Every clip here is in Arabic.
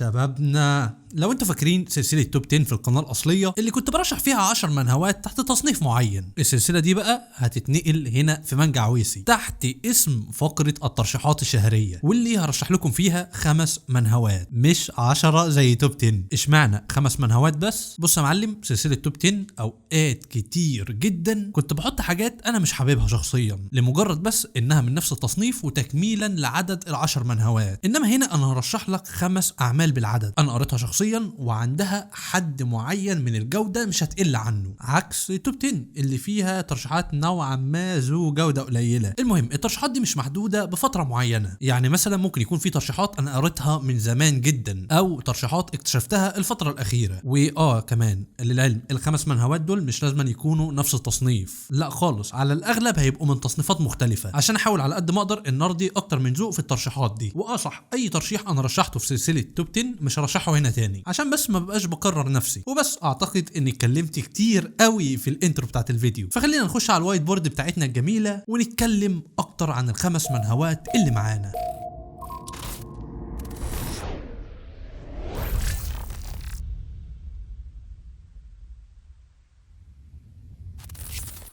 شبابنا، لو انتوا فاكرين سلسله توب 10 في القناه الاصليه اللي كنت برشح فيها 10 منهوات تحت تصنيف معين، السلسله دي بقى هتتنقل هنا في مانجا عويسي تحت اسم فقره الترشيحات الشهريه، واللي هرشح لكم فيها 5 منهوات مش 10 زي توب 10. اشمعنى 5 منهوات بس؟ بص يا معلم، سلسله توب 10 اوقات كتير جدا كنت بحط حاجات انا مش حاببها شخصيا لمجرد بس انها من نفس التصنيف وتكميلا لعدد ال10 منهوات، انما هنا انا هرشح لك 5 اعمال بالعدد انا قريتها شخصيا وعندها حد معين من الجوده مش هتقل عنه، عكس توب 10 اللي فيها ترشيحات نوعا ما ذو جوده قليله. المهم الترشيحات دي مش محدوده بفتره معينه، يعني مثلا ممكن يكون في ترشيحات انا قريتها من زمان جدا او ترشيحات اكتشفتها الفتره الاخيره. كمان للعلم ال5 منهوات دول مش لازم يكونوا نفس التصنيف، لا خالص، على الاغلب هيبقوا من تصنيفات مختلفه عشان احاول على قد ما اقدر ان ارضي اكتر من ذوق في الترشيحات دي. صح، اي ترشيح انا رشحته في سلسله توب 10 مش هرشحه هنا تاني عشان بس ما بقاش بكرر نفسي. وبس اعتقد اني اتكلمت كتير قوي في الانترو بتاعت الفيديو، فخلينا نخش على الوايت بورد بتاعتنا الجميله ونتكلم اكتر عن ال5 منهوات اللي معانا.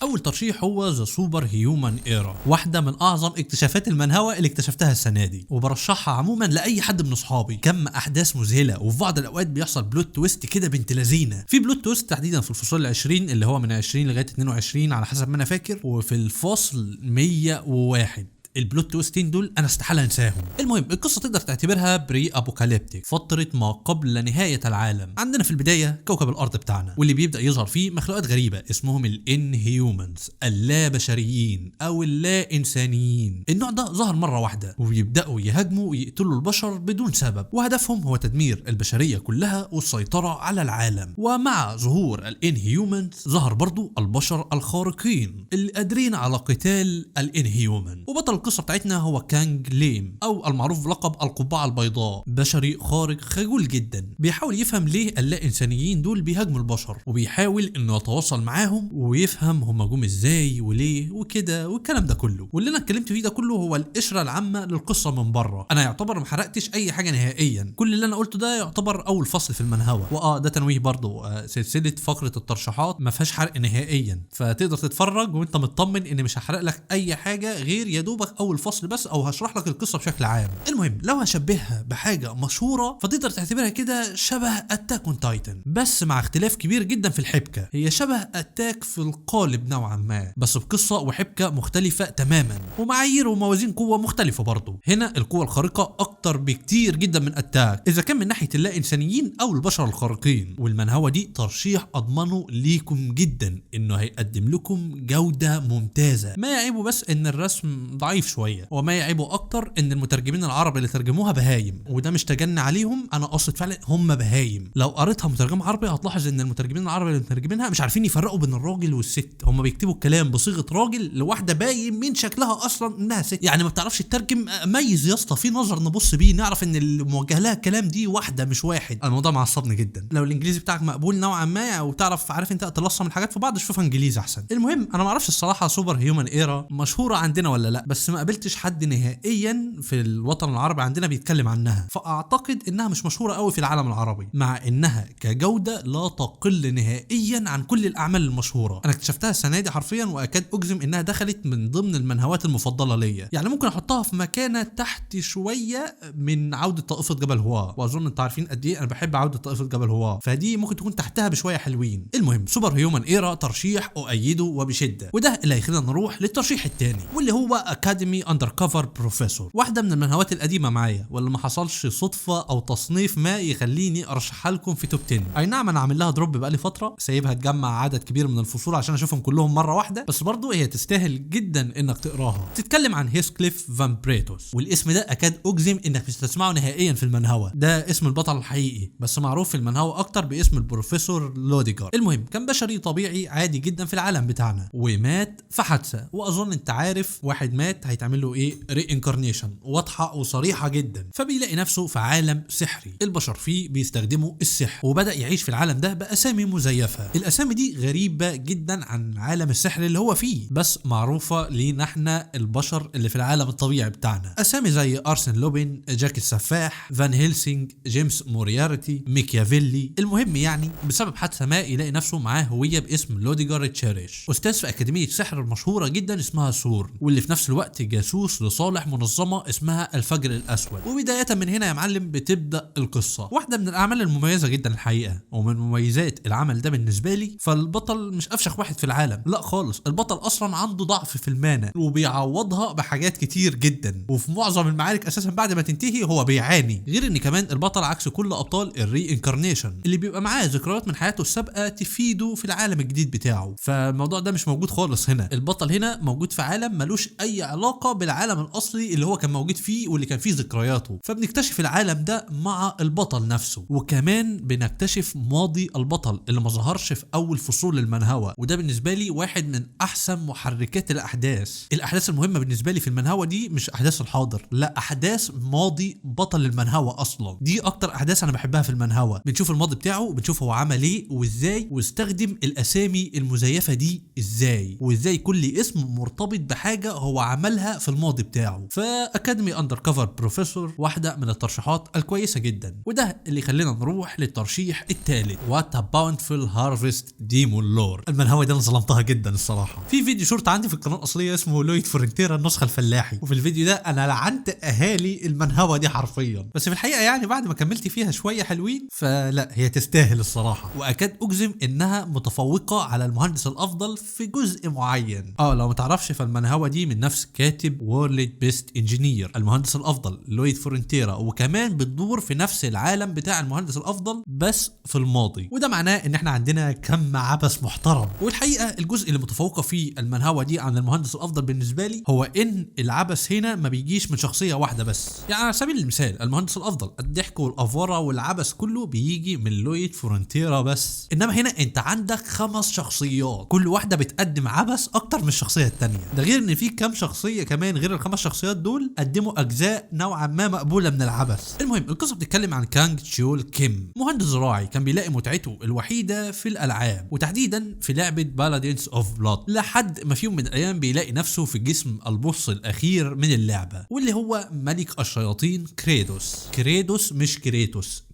اول ترشيح هو ذا سوبر هيومن ايرا، واحده من اعظم اكتشافات المنهوه اللي اكتشفتها السنه دي، وبرشحها عموما لاي حد من اصحابي. كم احداث مذهله، وفي بعض الاوقات بيحصل بلوت تويست كده بنت لذينه. في بلوت تويست تحديدا في الفصول ال20 اللي هو من 20 لغايه 22 على حسب ما انا فاكر، وفي الفصل 101 البلوت تويستين دول انا استحاله انساهم. المهم القصه تقدر تعتبرها بري ابوكاليبتيك، فتره ما قبل نهايه العالم. عندنا في البدايه كوكب الارض بتاعنا، واللي بيبدا يظهر فيه مخلوقات غريبه اسمهم الان هيومنز، اللا بشريين او اللا انسانيين. النوع ده ظهر مره واحده وبيبداوا يهاجموا ويقتلوا البشر بدون سبب، وهدفهم هو تدمير البشريه كلها والسيطره على العالم. ومع ظهور الان هيومنز ظهر برضو البشر الخارقين اللي قادرين على قتال الان هيومن. وبطل القصه بتاعتنا هو كانج ليم او المعروف بلقب القبعه البيضاء، بشري خارق خجول جدا بيحاول يفهم ليه اللا انسانيين دول بيهاجموا البشر، وبيحاول انه يتواصل معاهم ويفهم هم جم ازاي وليه وكده والكلام ده كله. واللي انا اتكلمت فيه ده كله هو القشره العامه للقصه من بره. انا يعتبر ما حرقتش اي حاجه نهائيا، كل اللي انا قلته ده يعتبر اول فصل في المنهوه. ده تنويه برضو، سلسله فقره الترشيحات ما فيهاش حرق نهائيا، فتقدر تتفرج وانت مطمن ان مش هحرق لك اي حاجه غير يا دوبك اول فصل بس، او هشرح لك القصه بشكل عام. المهم لو هشبهها بحاجه مشهوره فتقدر تعتبرها كده شبه اتاك اون تايتن، بس مع اختلاف كبير جدا في الحبكه. هي شبه اتاك في القالب نوعا ما، بس بقصه وحبكه مختلفه تماما، ومعايير وموازين قوه مختلفه برضه. هنا القوه الخارقه اكتر بكتير جدا من اتاك، اذا كان من ناحيه اللا انسانيين او البشر الخارقين. والمنهوه دي ترشيح اضمنه ليكم جدا انه هيقدم لكم جوده ممتازه. ما يعيبه بس ان الرسم ضعيف شويه، وما يعيبه اكتر ان المترجمين العرب اللي ترجموها بهايم، وده مش تجني عليهم، انا قصد فعلا هم بهايم. لو قريتها مترجم عربي هتلاحظ ان المترجمين العرب اللي مترجمينها مش عارفين يفرقوا بين الراجل والست، هم بيكتبوا الكلام بصيغه راجل لواحده باين من شكلها اصلا انها ست، يعني ما بتعرفش تترجم. ميز يا اسطى، في نظر نبص بيه نعرف ان اللي موجه لها الكلام دي واحده مش واحد. الموضوع معصبني جدا. لو الانجليزي بتاعك مقبول نوعا ما وتعرف عارف انت تلصم الحاجات في بعض شوفها انجليزي احسن. المهم انا ما اعرفش الصراحه سوبر هيومن ايرا مشهوره عندنا ولا لا، بس ما قابلتش حد نهائيا في الوطن العربي عندنا بيتكلم عنها، فاعتقد انها مش مشهوره قوي في العالم العربي، مع انها كجوده لا تقل نهائيا عن كل الاعمال المشهوره. انا اكتشفتها السنه دي حرفيا، واكاد اجزم انها دخلت من ضمن المنهوات المفضله ليا، يعني ممكن احطها في مكانه تحت شويه من عوده طائفه جبل هوا، واظن انتوا عارفين قد ايه انا بحب عوده طائفه جبل هوا، فدي ممكن تكون تحتها بشويه حلوين. المهم سوبر هيومن ايرا ترشيح اؤيده وبشده، وده اللي هيخلينا نروح للترشيح الثاني واللي هو اكاديمي اندر كفر بروفيسور، واحده من المنهوات القديمه معايا واللي ما حصلش صدفه او تصنيف ما يخليني ارشحها لكم في توب 10. اي نعم انا عامل لها دروب بقالي فتره، سايبها تجمع عدد كبير من الفصول عشان اشوفهم كلهم مره واحده، بس برضو هي تستاهل جدا انك تقراها. تتكلم عن هيسكليف فان بريتوس، والاسم ده اكاد اجزم انك مش هتسمعه نهائيا في المنهوه، ده اسم البطل الحقيقي بس معروف في المنهوه اكتر باسم البروفيسور لوديجار. المهم كان بشري طبيعي عادي جدا في العالم بتاعنا، ومات في حادثه، واظن انت عارف واحد مات هيتعمل له ايه ري انكارنيشن واضحه وصريحه جدا. فبيلاقي نفسه في عالم سحري البشر فيه بيستخدموا السحر، وبدا يعيش في العالم ده باسامي مزيفه. الاسامي دي غريبه جدا عن عالم السحر اللي هو فيه، بس معروفه لينا احنا البشر اللي في العالم الطبيعي بتاعنا. اسامي زي ارسن لوبين، جاك السفاح، فان هيلسينج، جيمس موريارتي، ميكيافيلي. المهم يعني بسبب حادثه ما يلاقي نفسه معاه هويه باسم لوديجار تشيريش، استاذ في اكاديميه سحر المشهوره جدا اسمها سورن، واللي في نفس الوقت جاسوس لصالح منظمه اسمها الفجر الاسود. وبدايه من هنا يا معلم بتبدا القصه، واحده من الاعمال المميزه جدا الحقيقه. ومن مميزات العمل ده بالنسبه لي، فالبطل مش افشخ واحد في العالم، لا خالص، البطل اصلا عنده ضعف في المانا وبيعوضها بحاجات كتير جدا، وفي معظم المعارك اساسا بعد ما تنتهي هو بيعاني. غير ان كمان البطل عكس كل ابطال الري انكارنيشن اللي بيبقى معاه ذكريات من حياته السابقه تفيده في العالم الجديد بتاعه، فالموضوع ده مش موجود خالص هنا. البطل هنا موجود في عالم ملوش اي علاقه بالعالم الاصلي اللي هو كان موجود فيه واللي كان فيه ذكرياته، فبنكتشف العالم ده مع البطل نفسه. وكمان بنكتشف ماضي البطل اللي ما ظهرش في اول فصول المنهوة، وده بالنسبه لي واحد من احسن محركات الاحداث المهمه بالنسبه لي في المنهوة دي مش احداث الحاضر، لا، احداث ماضي بطل المنهوة اصلا. دي اكتر احداث انا بحبها في المنهوة، بنشوف الماضي بتاعه، بنشوف هو عمل ايه وازاي، واستخدم الاسامي المزيفه دي ازاي، وازاي كل اسم مرتبط بحاجه هو عملها في الماضي بتاعه. فاكاديمي اندر كفر بروفيسور واحده من الترشيحات الكويسه جدا. وده اللي خلينا نروح للترشيح الثالث، وات باوندفul هارفست ديمون لور. المنهوة دي انا ظلمتها جدا الصراحه. في فيديو شورت عندي في القناه الاصليه اسمه لويد فرونتيرا النسخه الفلاحي، وفي الفيديو ده انا لعنت اهالي المنهوة دي حرفيا، بس في الحقيقه يعني بعد ما كملت فيها شويه حلوين فلا، هي تستاهل الصراحه، واكاد اجزم انها متفوقه على المهندس الافضل في جزء معين. لو ما تعرفش فالمنهوة دي من نفس كاتب وورلد بيست انجينير المهندس الافضل لويد فرونتيرا، وكمان بتدور في نفس العالم بتاع المهندس الافضل بس في الماضي، وده معناه ان احنا عندنا كم عبث محترم. والحقيقه الجزء اللي متفوقه فيه المنهوة دي عن المهندس الافضل بالنسبه لي هو ان العبث هنا ما بيجيش من شخصيه واحده بس. يعني على سبيل المثال المهندس الافضل الضحك والافوره والعبث كله بيجي من لويد فرونتيرا بس، انما هنا انت عندك 5 شخصيات كل واحده بتقدم عبث اكتر من الشخصيه الثانيه. ده غير ان في كام شخصيه كمان غير ال5 شخصيات دول قدموا اجزاء نوعا ما مقبوله من العبث. المهم القصه بتتكلم عن كانج تشيول كيم، مهندس زراعي كان بيلاقي متعته الوحيده في الالعاب، وتحديدا في لعبه بالادينز اوف بلاد، لحد ما في يوم من الايام بيلاقي نفسه في جسم البوس الاخير من اللعبه، واللي هو ملك الشياطين كريدوس مش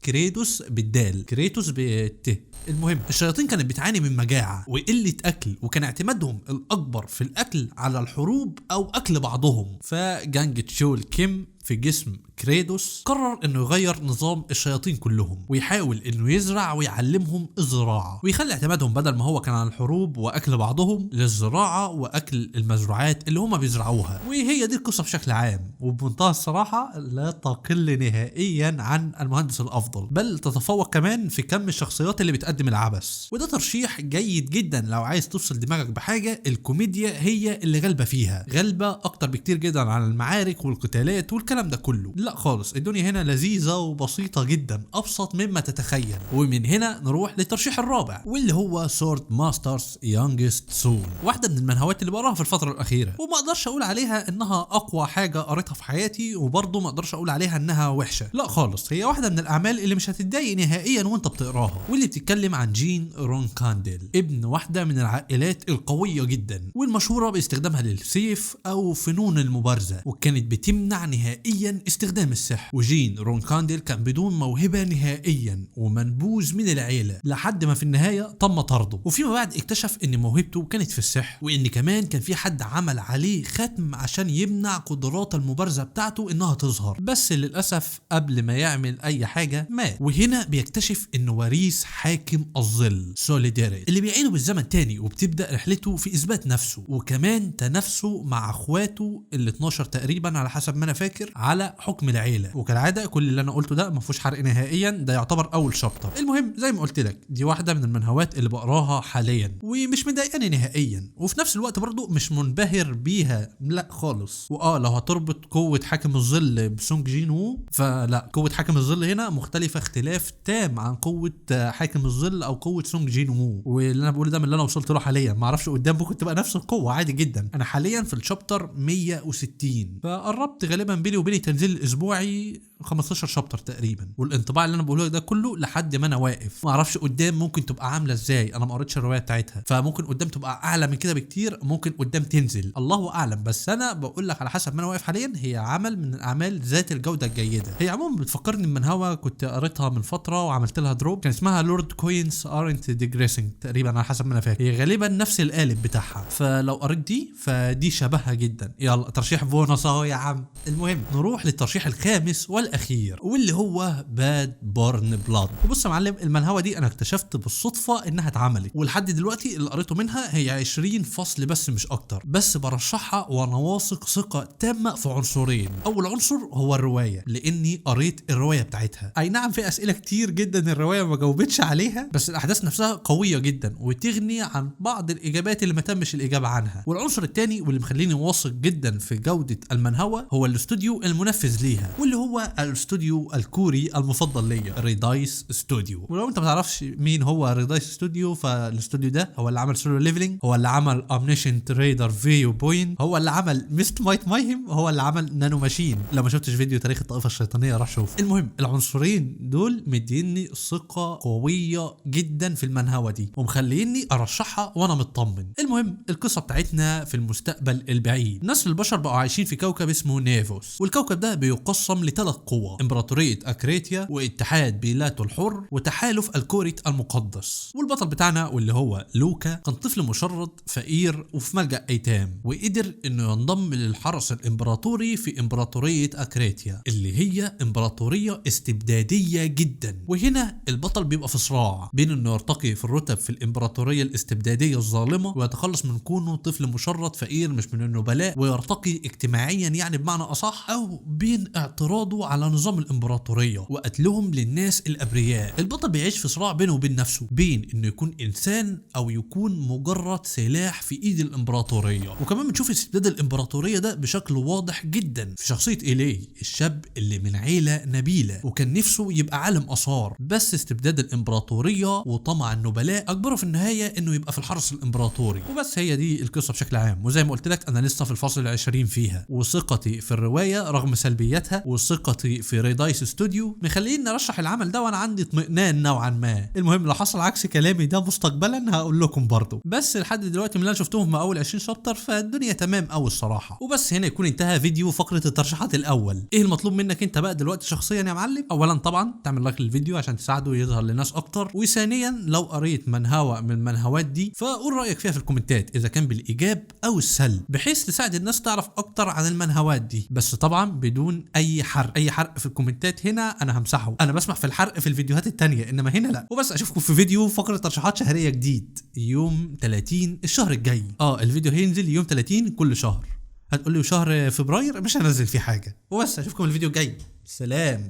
كريتوس بالدال، كريتوس بالت. المهم الشياطين كانت بتعاني من مجاعة وقلة أكل، وكان اعتمادهم الأكبر في الأكل على الحروب أو أكل بعضهم. فجانج تشول كيم في جسم كريدوس قرر انه يغير نظام الشياطين كلهم، ويحاول انه يزرع ويعلمهم الزراعة، ويخلي اعتمادهم بدل ما هو كان على الحروب واكل بعضهم للزراعة واكل المزروعات اللي هم بيزرعوها. وهي دي القصة بشكل عام، وبمنتهى الصراحة لا تقل نهائيا عن المهندس الافضل، بل تتفوق كمان في كم الشخصيات اللي بتقدم العبث. وده ترشيح جيد جدا لو عايز تفصل دماغك بحاجة الكوميديا هي اللي غالبة فيها، غالبة اكتر بكتير جدا عن المعارك والقتالات والكلام ده كله. لا خالص، الدنيا هنا لذيذة وبسيطة جدا، ابسط مما تتخيل. ومن هنا نروح للترشيح الرابع، واللي هو سورد ماسترز يونجست سون، واحدة من المنهوات اللي بقراها في الفترة الأخيرة، وما اقدرش اقول عليها انها اقوى حاجة قريتها في حياتي، وبرضه ما اقدرش اقول عليها انها وحشة، لا خالص، هي واحدة من الاعمال اللي مش هتتضايق نهائيا وانت بتقراها، واللي بتتكلم عن جين رونكانديل، ابن واحدة من العائلات القوية جدا والمشهورة باستخدامها للسيف او فنون المبارزة، وكانت بتمنع نهائيا استخدام السحر. وجين رونكانديل كان بدون موهبة نهائيا ومنبوذ من العيلة، لحد ما في النهاية تم طرده، وفيما بعد اكتشف ان موهبته كانت في السحر، وان كمان كان في حد عمل عليه ختم عشان يمنع قدرات المبارزة بتاعته انها تظهر، بس للأسف قبل ما يعمل اي حاجة مات. وهنا بيكتشف انه وريث حاكم الظل سوليداريت اللي بيعيده بالزمن تاني، وبتبدأ رحلته في اثبات نفسه، وكمان تنافسه مع اخواته ال 12 تقريبا على حسب ما انا فاكر على حكم العيله. وكالعاده كل اللي انا قلته ده ما فيهوش حرق نهائيا، ده يعتبر اول شابتر. المهم زي ما قلت لك دي واحده من المنهوات اللي بقراها حاليا ومش مضايقاني نهائيا، وفي نفس الوقت برضو مش منبهر بيها لا خالص. لو هتربط قوه حاكم الظل بسونج جين وو فلا، قوه حاكم الظل هنا مختلفه اختلاف تام عن قوه حاكم الظل او قوه سونج جين وو. واللي انا بقوله ده من اللي انا وصلت له حاليا، ما اعرفش قدام ممكن تبقى نفس القوه عادي جدا. انا حاليا في الشابتر 160 فقربت غالبا بيني وبين التنزيل الاسبوعي 15 شابتر تقريبا. والانطباع اللي انا بقوله ده كله لحد ما انا واقف، ما اعرفش قدام ممكن تبقى عامله ازاي، انا ما قريتش الروايه بتاعتها، فممكن قدام تبقى اعلى من كده بكتير، ممكن قدام تنزل، الله اعلم. بس انا بقول لك على حسب ما انا واقف حاليا هي عمل من الاعمال ذات الجوده الجيده. هي عموما بتفكرني بمنهوه كنت قريتها من فتره وعملت لها دروب، كان اسمها لورد كوينز ارنت ديجريسنج تقريبا على حسب ما انا فاكر، هي غالبا نفس القالب بتاعها، فلو قريت دي فدي شبهها جدا. يلا ترشيح بونص اهو يا عم. المهم نروح للترشيح الخامس والاخير واللي هو باد بورن بلاد. وبص يا معلم، المنهوه دي انا اكتشفت بالصدفه انها اتعملت، ولحد دلوقتي اللي قريته منها هي 20 فصل بس مش اكتر، بس برشحها وانا واثق ثقه تامه في عنصرين. اول عنصر هو الروايه، لاني قريت الروايه بتاعتها. اي نعم في اسئله كتير جدا الروايه ما جاوبتش عليها، بس الاحداث نفسها قويه جدا وتغني عن بعض الاجابات اللي ما تمش الاجابه عنها. والعنصر الثاني واللي مخليني واثق جدا في جوده المنهوه هو الاستوديو المنفذ ليها، واللي هو الاستوديو الكوري المفضل ليا ريدايس ستوديو. ولو انت ما تعرفش مين هو ريدايس ستوديو، فالاستوديو ده هو اللي عمل سولو ليفلينج، هو اللي عمل اومنيشنت ريدر فيو بوينت، هو اللي عمل ميست مايت مايهم، هو اللي عمل نانو ماشين. لو ما شفتش فيديو تاريخ الطائفه الشيطانيه راح شوف. المهم العنصرين دول مديني ثقه قويه جدا في المنهوه دي ومخليني ارشحها وانا مطمن. المهم القصه بتاعتنا في المستقبل البعيد، نسل البشر بقوا عايشين في كوكب اسمه نيفوس، والكوكب ده بيقسم لثلاث قوى: امبراطوريه اكريتيا، واتحاد بيلاتو الحر، وتحالف الكوريت المقدس. والبطل بتاعنا واللي هو لوكا كان طفل مشرد فقير وفي ملجأ ايتام، وقدر انه ينضم للحرس الامبراطوري في امبراطوريه اكريتيا اللي هي امبراطوريه استبداديه جدا. وهنا البطل بيبقى في صراع بين انه يرتقي في الرتب في الامبراطوريه الاستبداديه الظالمه ويتخلص من كونه طفل مشرد فقير مش من النبلاء ويرتقي اجتماعيا يعني بمعنى اصح، او بين اعتراضه على نظام الامبراطوريه وقتلهم للناس الابرياء. البطل بيعيش في صراع بينه وبين نفسه، بين انه يكون انسان او يكون مجرد سلاح في ايد الامبراطوريه. وكمان بنشوف استبداد الامبراطوريه ده بشكل واضح جدا في شخصيه إيلي، الشاب اللي من عيله نبيله وكان نفسه يبقى عالم اثار، بس استبداد الامبراطوريه وطمع النبلاء اجبره في النهايه انه يبقى في الحرس الامبراطوري. وبس هي دي القصه بشكل عام. وزي ما قلت لك انا لسه في الفصل 20 فيها، وثقتي في الروايه رغم سلبياتها وثقتي في ريدايس ستوديو مخليني ارشح العمل ده وانا عندي اطمئنان نوعا ما. المهم لو حصل عكس كلامي ده مستقبلا هقول لكم برضو، بس لحد دلوقتي من اللي انا شفتهم مع اول 20 شابتر فالدنيا تمام قوي الصراحه. وبس هنا يكون انتهى فيديو فقره الترشيحات الاول. ايه المطلوب منك انت بقى دلوقتي شخصيا يا معلم؟ اولا طبعا تعمل لايك للفيديو عشان تساعده يظهر لناس اكتر، وثانيا لو قريت منهوه من المنهوات دي فقول رايك فيها في الكومنتات اذا كان بالايجاب او السلب، بحيث تساعد الناس تعرف اكتر عن المنهوات دي، بس طبعا بدون اي حرق. اي حرق في الكومنتات هنا انا همسحه، انا بسمح في الحرق في الفيديوهات التانية انما هنا لا. وبس اشوفكم في فيديو فقره ترشيحات شهريه جديد يوم 30 الشهر الجاي. الفيديو هينزل يوم 30 كل شهر. هتقولي وشهر فبراير مش هنزل فيه حاجه. وبس اشوفكم الفيديو الجاي. سلام.